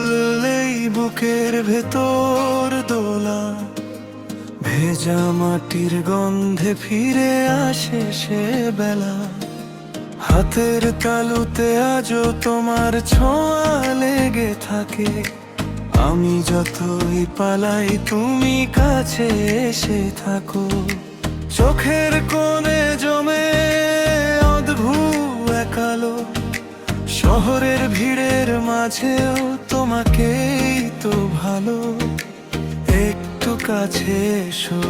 বললেই বুকের ভেতর দোলা, ভেজা মাটির গন্ধে ফিরে আসে সে বেলা। হাতের তালুতে আজও তোমার ছোঁয়া লেগে থাকে, আমি যতই পালাই তুমি কাছে এসে থাকো। চোখের কোণে জমে অদ্ভুত এক আলো, শহরের ভিড়ের মাঝেও তোমাকেই তো ভালো। একটু কাছে এসো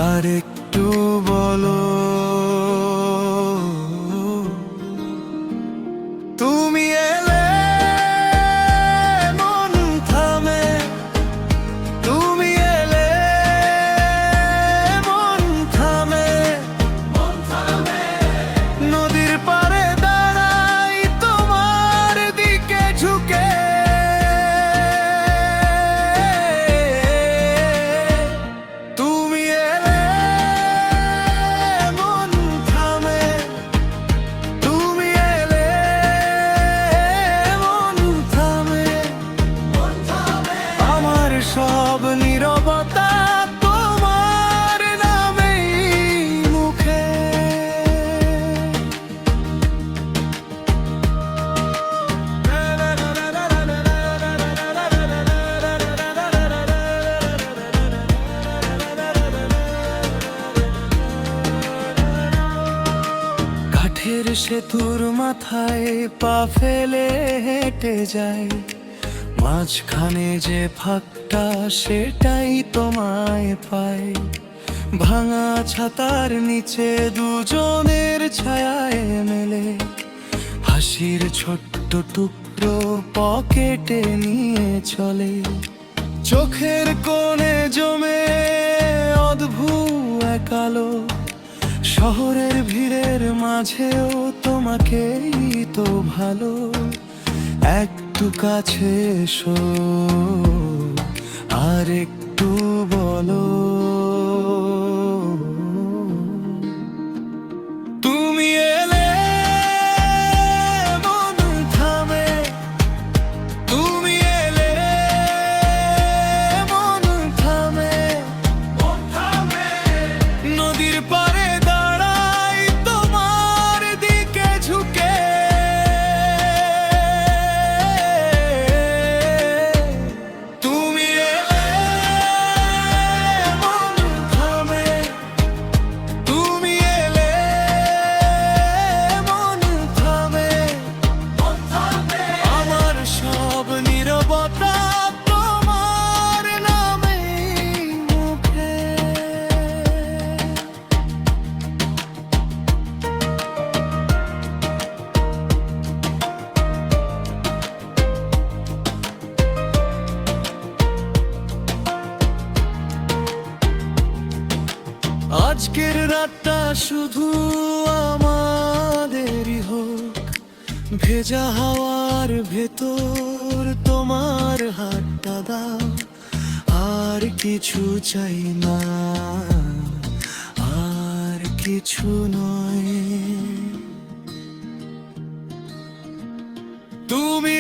আর একটু বলো, তুমি এলে মন থামে, তুমি এলে মন থামে। নদীর পাড়ে দাঁড়াই তোমার দিকে ঝুঁকে, তুমি এলে মন থামে, তুমি এলে মন থামে। আমার সব নীরবতা তোমার নামেই মুখে। কাঠের সেতুর মাথায় পা ফেলে হেঁটে যাই, মাঝখানে যে ফাঁকটা সেটাই তোমায় পাই। ভাঙা ছাতার নিচে দুজনের ছায়ায় মেলে, হাসির ছোট্ট টুকরো পকেটে নিয়ে চলে। চোখের কোণে জমে অদ্ভুত এক আলো, শহরের ভিড়ের মাঝেও তোমাকেই তো ভালো। একটু কাছে এসো আর একটু বলো, তুমি এলে মন থামে, তুমি এলে মন থামে। নদীর পাড়ে দাঁড়াই তোমার দিকে ঝুঁকে, তুমি এলে মন থামে, তুমি এলে মন থামে। আমার সব নীরবতা তোমার নামেই মুখে। আজকের রাতটা শুধু আমাদেরই হোক, ভেজা হাওয়ার ভেতর তোমার হাতটা দাও। আর কিছু চাই না, আর কিছু নয়। তুমি